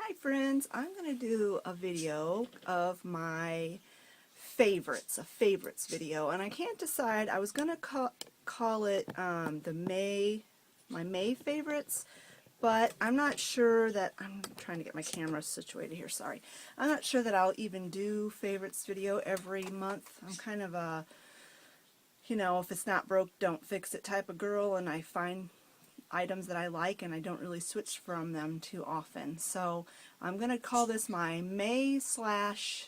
Hi friends, I'm going to do a video of my favorites, a favorites video, and I can't decide. I was going to call it my May favorites, but I'm not sure that, I'm trying to get my camera situated here, sorry. I'm not sure that I'll even do favorites video every month. I'm kind of a, if it's not broke, don't fix it type of girl, and I find items that I like and I don't really switch from them too often. So I'm going to call this my May/spring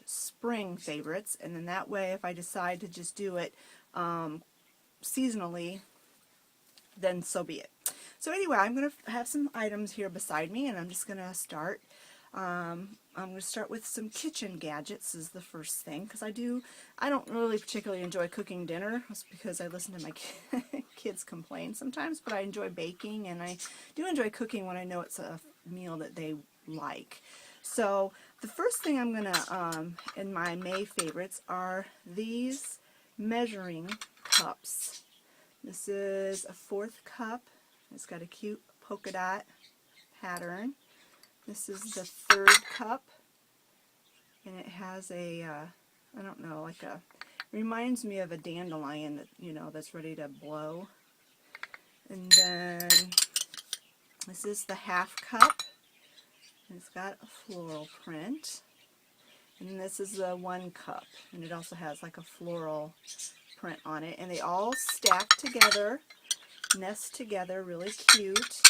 favorites, and then that way if I decide to just do it seasonally, then so be it. So anyway, I'm going to have some items here beside me, and I'm just going to start. I'm going to start with some kitchen gadgets is the first thing, because I don't really particularly enjoy cooking dinner. That's because I listen to my kids complain sometimes, but I enjoy baking, and I do enjoy cooking when I know it's a meal that they like. So the first thing I'm going to, in my May favorites, are these measuring cups. This is a 4th cup. It's got a cute polka dot pattern. This is the 3rd cup, and it has a, I don't know, like a, reminds me of a dandelion that, that's ready to blow. And then this is the 1/2 cup, and it's got a floral print. And this is the 1 cup, and it also has like a floral print on it. And they all stack together, nest together, really cute.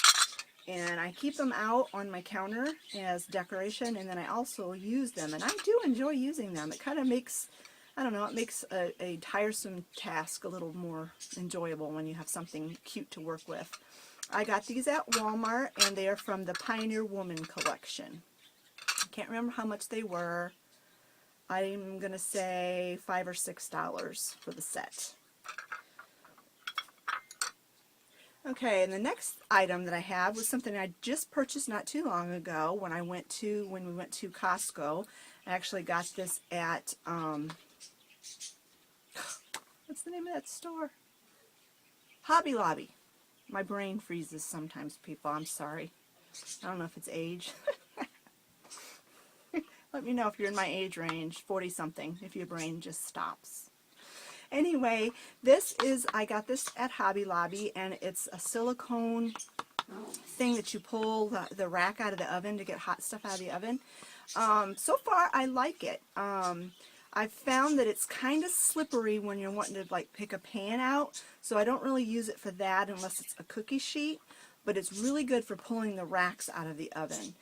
And I keep them out on my counter as decoration, and then I also use them, and I do enjoy using them. It kind of makes, I don't know, it makes a tiresome task a little more enjoyable when you have something cute to work with. I got these at Walmart, and they are from the Pioneer Woman collection. I can't remember how much they were. I'm going to say $5 or $6 for the set. Okay, and the next item that I have was something I just purchased not too long ago when we went to Costco. I actually got this at what's the name of that store? Hobby Lobby. My brain freezes sometimes, people. I'm sorry. I don't know if it's age. Let me know if you're in my age range, 40-something, if your brain just stops. Anyway, I got this at Hobby Lobby, and it's a silicone thing that you pull the rack out of the oven to get hot stuff out of the oven. So far, I like it. I've found that it's kind of slippery when you're wanting to like pick a pan out, so I don't really use it for that unless it's a cookie sheet, but it's really good for pulling the racks out of the oven.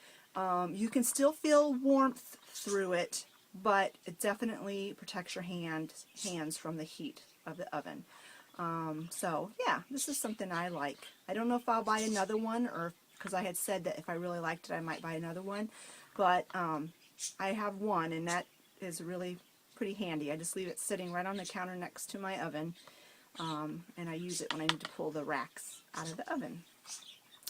You can still feel warmth through it, but it definitely protects your hands from the heat of the oven. So yeah, this is something I like. I don't know if I'll buy another one, or because I had said that if I really liked it I might buy another one, but I have one, and that is really pretty handy. I just leave it sitting right on the counter next to my oven, and I use it when I need to pull the racks out of the oven.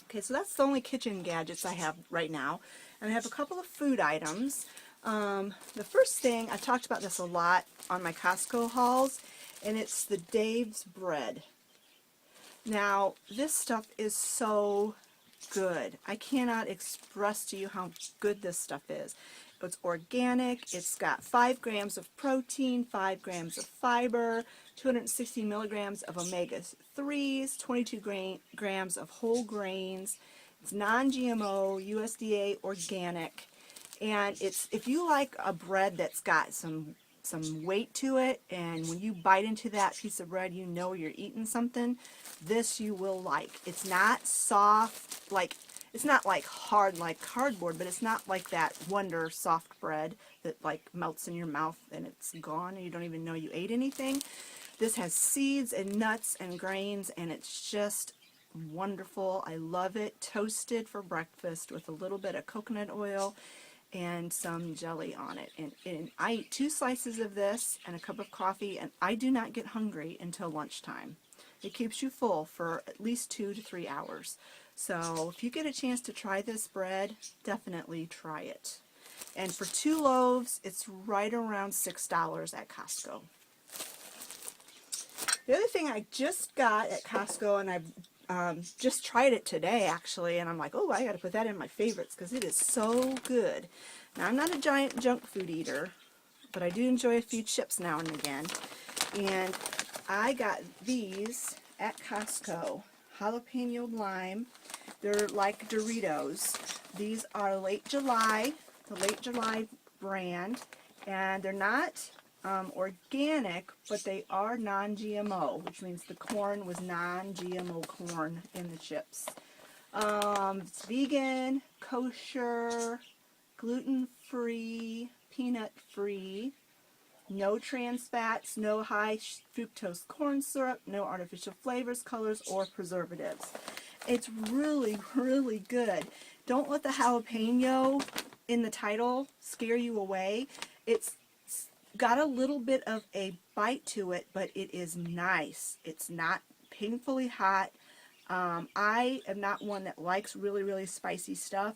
Okay, so that's the only kitchen gadgets I have right now, and I have a couple of food items. The first thing, I talked about this a lot on my Costco hauls, and it's the Dave's bread. Now, this stuff is so good. I cannot express to you how good this stuff is. It's organic, it's got 5 grams of protein, 5 grams of fiber, 260 milligrams of omega-3s, 22 grams of whole grains. It's non-GMO, USDA organic. And it's, if you like a bread that's got some weight to it, and when you bite into that piece of bread you know you're eating something, this you will like. It's not soft, like, it's not like hard like cardboard, but it's not like that Wonder soft bread that like melts in your mouth and it's gone and you don't even know you ate anything. This has seeds and nuts and grains, and it's just wonderful. I love it. Toasted for breakfast with a little bit of coconut oil and some jelly on it, and I eat 2 slices of this and a cup of coffee, and I do not get hungry until lunchtime. It keeps you full for at least 2 to 3 hours. So if you get a chance to try this bread, definitely try it. And for 2 loaves, it's right around $6 at Costco. The other thing I just got at Costco, and just tried it today actually, and I'm like, oh, I got to put that in my favorites because it is so good. Now, I'm not a giant junk food eater, but I do enjoy a few chips now and again. And I got these at Costco, jalapeno lime. They're like Doritos. These are the Late July brand, and they're not organic, but they are non-GMO, which means the corn was non-GMO corn in the chips. It's vegan, kosher, gluten-free, peanut-free, no trans fats, no high fructose corn syrup, no artificial flavors, colors, or preservatives. It's really, really good. Don't let the jalapeno in the title scare you away. It's got a little bit of a bite to it, but it is nice. It's not painfully hot. I am not one that likes really, really spicy stuff,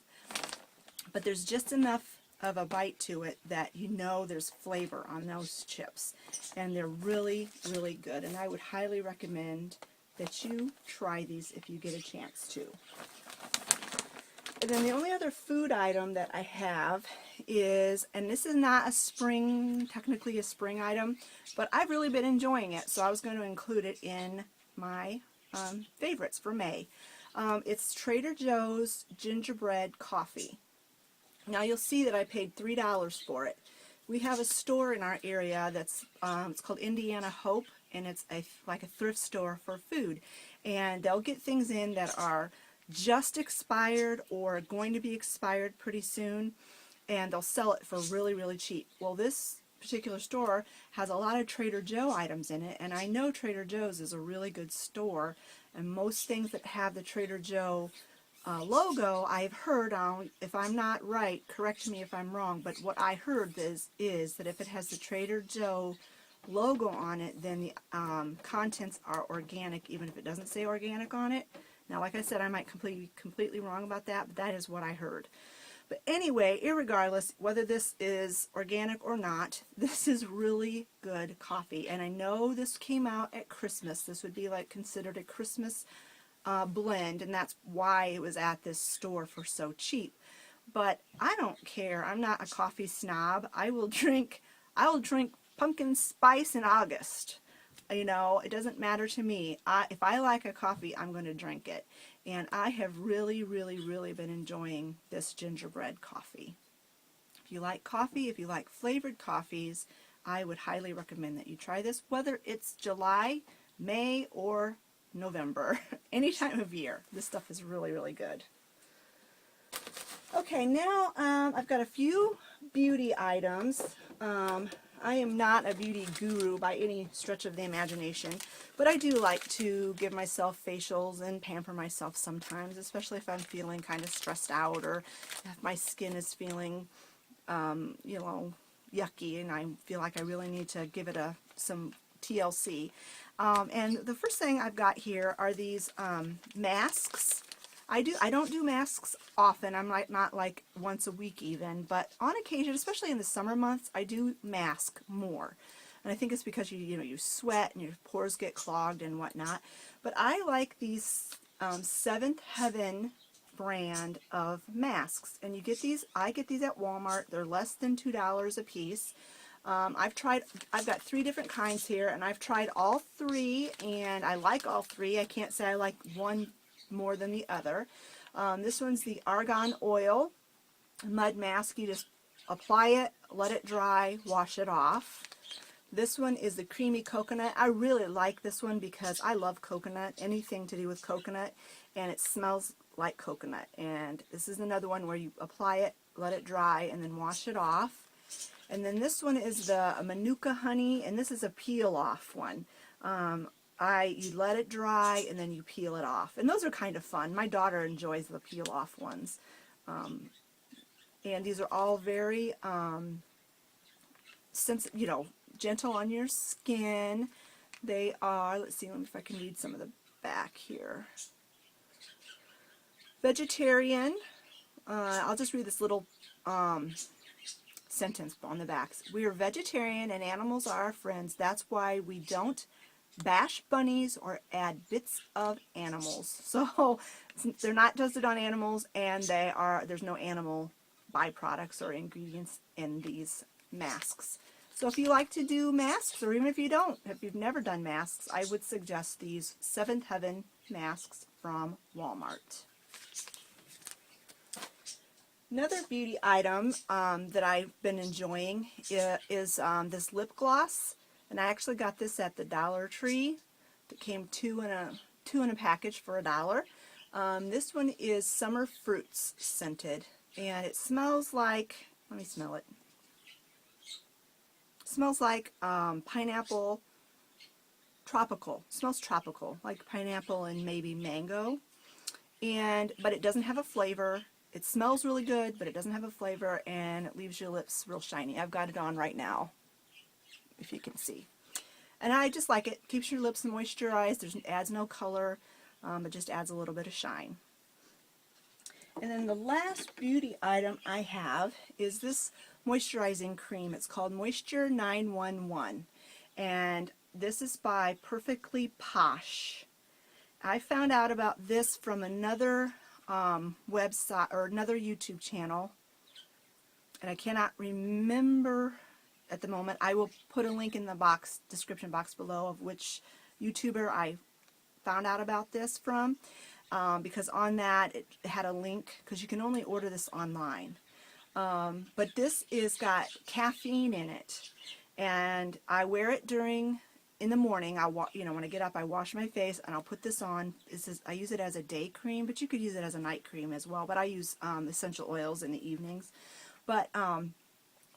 but there's just enough of a bite to it that you know there's flavor on those chips, and they're really, really good, and I would highly recommend that you try these if you get a chance to. And then the only other food item that I have is, and this is not a spring, technically a spring item, but I've really been enjoying it, so I was going to include it in my favorites for May. It's Trader Joe's Gingerbread Coffee. Now you'll see that I paid $3 for it. We have a store in our area that's it's called Indiana Hope, and it's like a thrift store for food. And they'll get things in that are just expired or going to be expired pretty soon, and they'll sell it for really, really cheap. Well, this particular store has a lot of Trader Joe items in it, and I know Trader Joe's is a really good store, and most things that have the Trader Joe logo, I've heard, if I'm not right, correct me if I'm wrong, but what I heard is that if it has the Trader Joe logo on it, then the contents are organic, even if it doesn't say organic on it. Now, like I said, I might completely wrong about that, but that is what I heard. But anyway, irregardless, whether this is organic or not, this is really good coffee. And I know this came out at Christmas. This would be like considered a Christmas blend, and that's why it was at this store for so cheap. But I don't care. I'm not a coffee snob. I will drink pumpkin spice in August. You know, it doesn't matter to me. If I like a coffee, I'm going to drink it. And I have really, really, really been enjoying this gingerbread coffee. If you like coffee, if you like flavored coffees, I would highly recommend that you try this, whether it's July, May, or November. Any time of year. This stuff is really, really good. Okay, now I've got a few beauty items. I am not a beauty guru by any stretch of the imagination, but I do like to give myself facials and pamper myself sometimes, especially if I'm feeling kind of stressed out, or if my skin is feeling, you know, yucky, and I feel like I really need to give it some TLC. And the first thing I've got here are these masks. I don't do masks often. I'm not like once a week even, but on occasion, especially in the summer months, I do mask more. And I think it's because you sweat and your pores get clogged and whatnot. But I like these Seventh Heaven brand of masks, and I get these at Walmart. They're less than $2 a piece. I've got 3 different kinds here, and I've tried all 3, and I like all 3. I can't say I like one more than the other. This one's the Argan Oil Mud Mask. You just apply it, let it dry, wash it off. This one is the Creamy Coconut. I really like this one because I love coconut, anything to do with coconut, and it smells like coconut. And this is another one where you apply it, let it dry, and then wash it off. And then this one is the Manuka Honey, and this is a peel-off one. You let it dry, and then you peel it off. And those are kind of fun. My daughter enjoys the peel-off ones. And these are all very, gentle on your skin. They are, let's see if I can read some of the back here. Vegetarian. I'll just read this little sentence on the back. We are vegetarian and animals are our friends. That's why we don't bash bunnies or add bits of animals. So they're not tested on animals, and there's no animal byproducts or ingredients in these masks. So if you like to do masks, or even if you don't, if you've never done masks, I would suggest these Seventh Heaven masks from Walmart. Another beauty item that I've been enjoying is this lip gloss, and I actually got this at the Dollar Tree. It came two in a package for $1. This one is Summer Fruits scented, and it smells like, let me smell it. It smells like pineapple, tropical. It smells tropical, like pineapple and maybe mango. But it doesn't have a flavor. It smells really good, but it doesn't have a flavor, and it leaves your lips real shiny. I've got it on right now, if you can see. And I just like it. Keeps your lips moisturized. It adds no color. It just adds a little bit of shine. And then the last beauty item I have is this moisturizing cream. It's called Moisture 911. And this is by Perfectly Posh. I found out about this from another website or another YouTube channel, and I cannot remember at the moment. I will put a link in the description box below of which YouTuber I found out about this from, because on that it had a link, because you can only order this online. But this is got caffeine in it, and I wear it in the morning. When I get up, I wash my face and I'll put this on. I use it as a day cream, but you could use it as a night cream as well. But I use essential oils in the evenings. But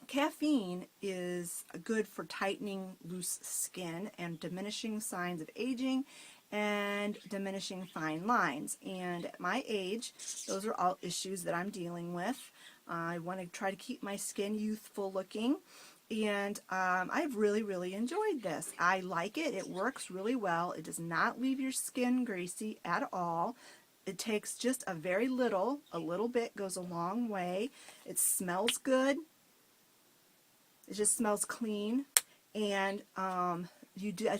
caffeine is good for tightening loose skin and diminishing signs of aging and diminishing fine lines. And at my age, those are all issues that I'm dealing with. I want to try to keep my skin youthful looking. And I've really enjoyed this. I like it. It works really well. It does not leave your skin greasy at all. It takes just a little bit goes a long way. It smells good. It just smells clean. And I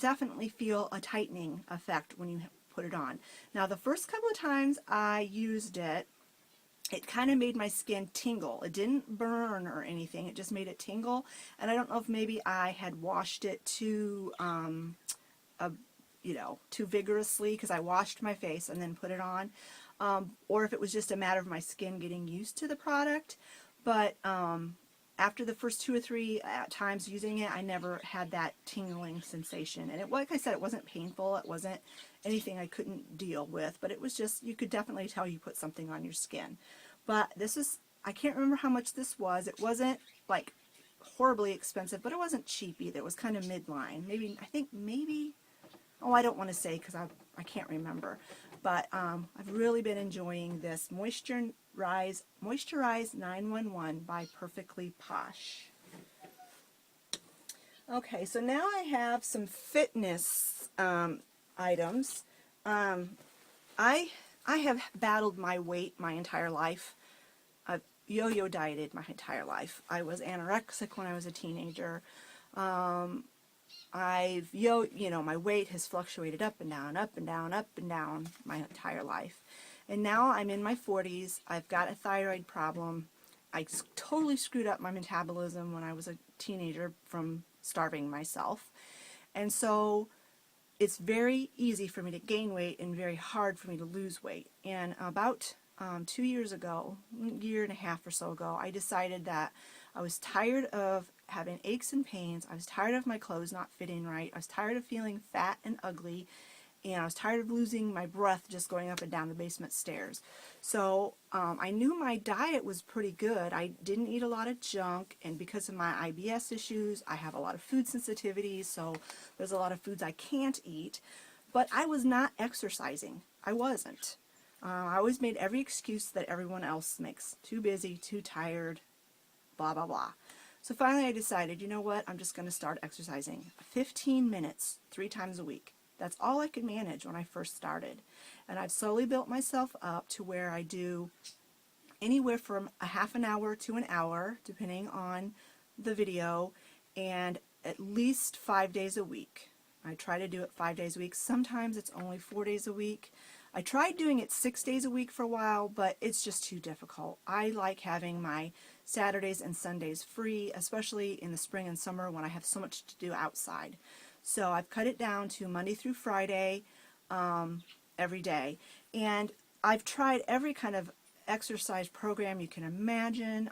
definitely feel a tightening effect when you put it on. Now, the first couple of times I used it, it kind of made my skin tingle. It didn't burn or anything. It just made it tingle. And I don't know if maybe I had washed it too vigorously, because I washed my face and then put it on, or if it was just a matter of my skin getting used to the product. But after the first 2 or 3 times using it, I never had that tingling sensation. And like I said, it wasn't painful. It wasn't anything I couldn't deal with. But it was just, you could definitely tell you put something on your skin. But I can't remember how much this was. It wasn't like horribly expensive, but it wasn't cheap either. It was kind of midline. I don't want to say because I can't remember. But I've really been enjoying this Moisturize 911 by Perfectly Posh. Okay, so now I have some fitness items. I have battled my weight my entire life. I've yo-yo dieted my entire life. I was anorexic when I was a teenager. My weight has fluctuated up and down, up and down, up and down my entire life. And now I'm in my 40s. I've got a thyroid problem. I totally screwed up my metabolism when I was a teenager from starving myself. And so it's very easy for me to gain weight and very hard for me to lose weight. And about 2 years ago, a year and a half or so ago, I decided that I was tired of having aches and pains. I was tired of my clothes not fitting right. I was tired of feeling fat and ugly. And I was tired of losing my breath just going up and down the basement stairs. So I knew my diet was pretty good. I didn't eat a lot of junk, and because of my IBS issues, I have a lot of food sensitivities, so there's a lot of foods I can't eat. But I was not exercising. I wasn't. I always made every excuse that everyone else makes. Too busy, too tired, blah, blah, blah. So finally I decided, you know what, I'm just going to start exercising. 15 minutes, 3 times a week. That's all I could manage when I first started. And I've slowly built myself up to where I do anywhere from a half an hour to an hour, depending on the video, and at least 5 days a week. I try to do it 5 days a week. Sometimes it's only 4 days a week. I tried doing it 6 days a week for a while, but it's just too difficult. I like having my Saturdays and Sundays free, especially in the spring and summer when I have so much to do outside. So I've cut it down to Monday through Friday every day. And I've tried every kind of exercise program you can imagine,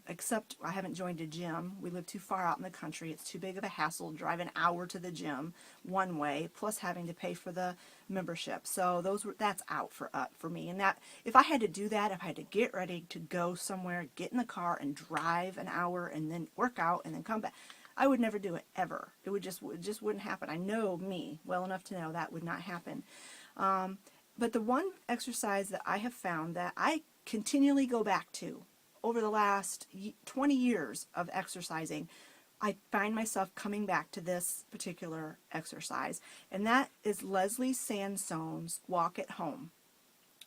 except I haven't joined a gym. We live too far out in the country. It's too big of a hassle to drive an hour to the gym one way, plus having to pay for the membership. So that's out for me. And that if I had to do that, if I had to get ready to go somewhere, get in the car and drive an hour and then work out and then come back, I would never do it ever. It just wouldn't happen. I know me well enough to know that would not happen. But the one exercise that I have found that I continually go back to over the last 20 years of exercising, I find myself coming back to this particular exercise, and that is Leslie Sansone's Walk at Home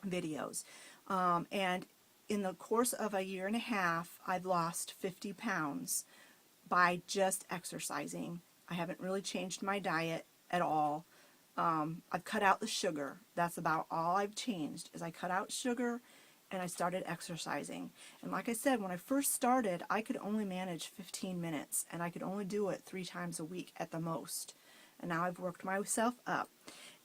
videos. And in the course of a year and a half, I've lost 50 pounds by just exercising. I haven't really changed my diet at all. I've cut out the sugar. That's about all I've changed, is I cut out sugar and I started exercising. And like I said, when I first started, I could only manage 15 minutes, and I could only do it 3 times a week at the most. And now I've worked myself up.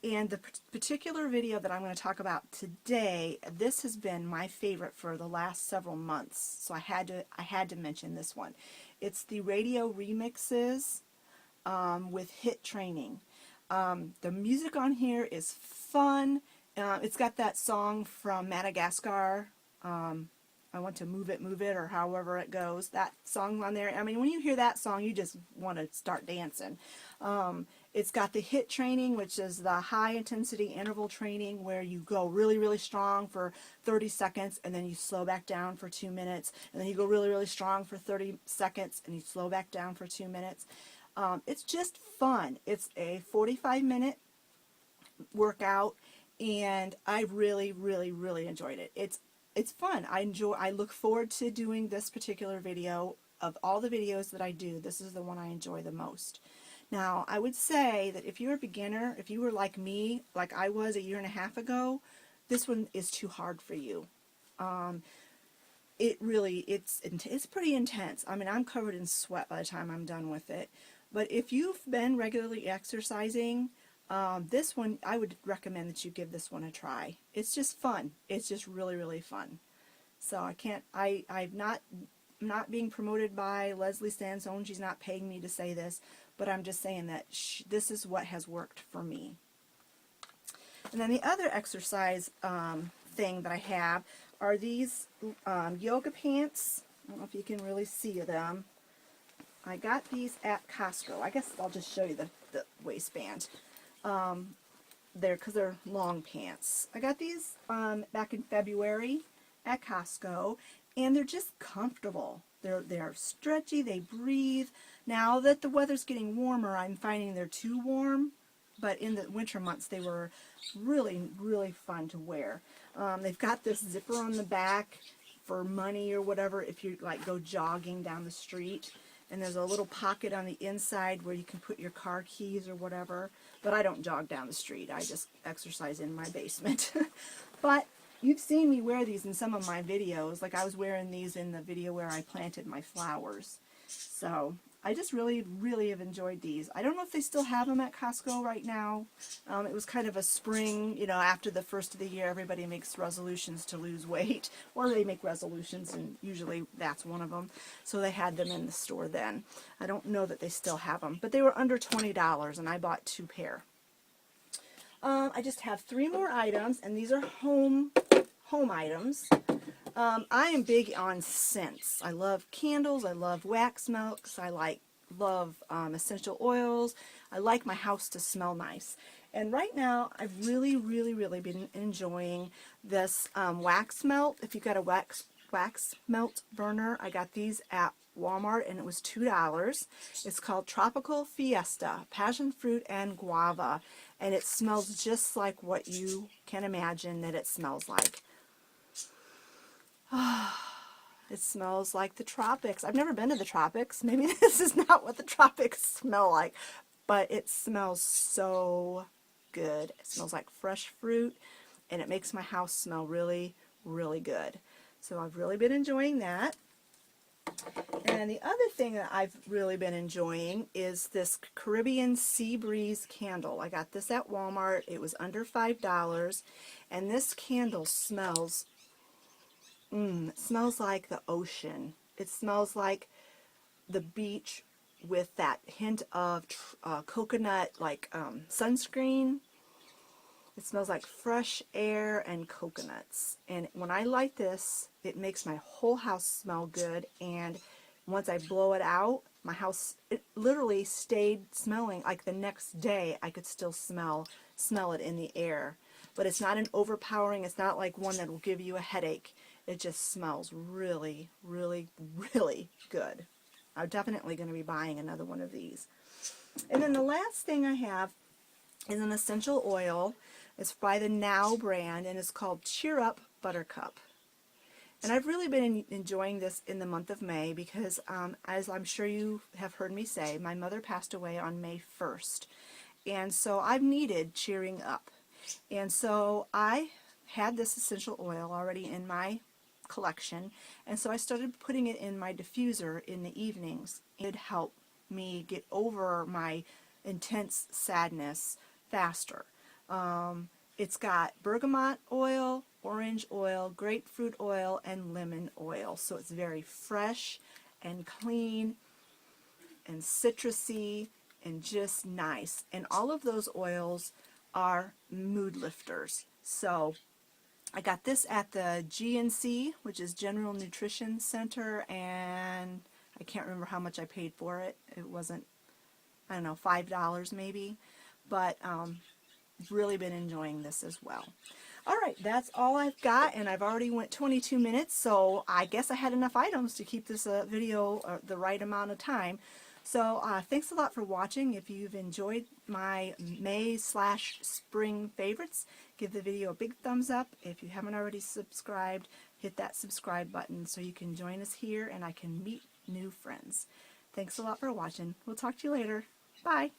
And the particular video that I'm going to talk about today, this has been my favorite for the last several months. So I had to mention this one. It's the radio remixes with HIIT training. The music on here is fun. It's got that song from Madagascar, I want to move it, or however it goes. That song on there, I mean, when you hear that song, you just want to start dancing. It's got the HIIT training, which is the high intensity interval training, where you go really, really strong for 30 seconds, and then you slow back down for 2 minutes, and then you go really, really strong for 30 seconds, and you slow back down for 2 minutes. It's just fun. It's a 45-minute workout, and I really, really, really enjoyed it. It's fun. I look forward to doing this particular video. Of all the videos that I do, this is the one I enjoy the most. Now, I would say that if you're a beginner, if you were like me, like I was a year and a half ago, this one is too hard for you. It's pretty intense. I mean, I'm covered in sweat by the time I'm done with it. But if you've been regularly exercising, this one, I would recommend that you give this one a try. It's just fun. It's just really, really fun. So I'm not being promoted by Leslie Sansone. She's not paying me to say this, but I'm just saying that this is what has worked for me. And then the other exercise thing that I have are these yoga pants. I don't know if you can really see them. I got these at Costco. I guess I'll just show you the waistband. Because they're long pants. I got these back in February at Costco, and they're just comfortable. They're stretchy, they breathe. Now that the weather's getting warmer, I'm finding they're too warm, but in the winter months they were really, really fun to wear. They've got this zipper on the back for money or whatever if you like go jogging down the street. And there's a little pocket on the inside where you can put your car keys or whatever. But I don't jog down the street. I just exercise in my basement. But you've seen me wear these in some of my videos. Like I was wearing these in the video where I planted my flowers. So I just really, really have enjoyed these. I don't know if they still have them at Costco right now. It was kind of a spring, you know, after the first of the year, everybody makes resolutions to lose weight. Or they make resolutions, and usually that's one of them. So they had them in the store then. I don't know that they still have them. But they were under $20, and I bought 2 pair. I just have 3 more items, and these are home items. I am big on scents. I love candles. I love wax melts. I love essential oils. I like my house to smell nice. And right now, I've really, really, really been enjoying this wax melt. If you've got a wax melt burner, I got these at Walmart, and it was $2. It's called Tropical Fiesta, Passion Fruit and Guava. And it smells just like what you can imagine that it smells like. It smells like the tropics. I've never been to the tropics. Maybe this is not what the tropics smell like. but it smells so good. It smells like fresh fruit, and it makes my house smell really, really good. So I've really been enjoying that. And the other thing that I've really been enjoying is this Caribbean Sea Breeze candle. I got this at Walmart. It was under $5, and this candle smells, it smells like the ocean. It smells like the beach with that hint of coconut, like sunscreen. It smells like fresh air and coconuts. And when I light this, it makes my whole house smell good. And once I blow it out, my house, it literally stayed smelling like the next day. I could still smell it in the air. But it's not an overpowering, it's not like one that will give you a headache. It just smells really, really, really good. I'm definitely going to be buying another one of these. And then the last thing I have is an essential oil. It's by the Now brand, and it's called Cheer Up Buttercup. And I've really been enjoying this in the month of May because, as I'm sure you have heard me say, my mother passed away on May 1st. And so I've needed cheering up. And so I had this essential oil already in my collection, and so I started putting it in my diffuser in the evenings. It helped me get over my intense sadness faster. It's got bergamot oil, orange oil, grapefruit oil, and lemon oil. So it's very fresh and clean and citrusy and just nice. And all of those oils are mood lifters. So I got this at the GNC, which is General Nutrition Center, and I can't remember how much I paid for it. It wasn't, I don't know, $5 maybe. But really been enjoying this as well. Alright, that's all I've got, and I've already went 22 minutes, so I guess I had enough items to keep this video the right amount of time. So thanks a lot for watching. If you've enjoyed my May/spring favorites, give the video a big thumbs up. If you haven't already subscribed, hit that subscribe button so you can join us here and I can meet new friends. Thanks a lot for watching. We'll talk to you later. Bye.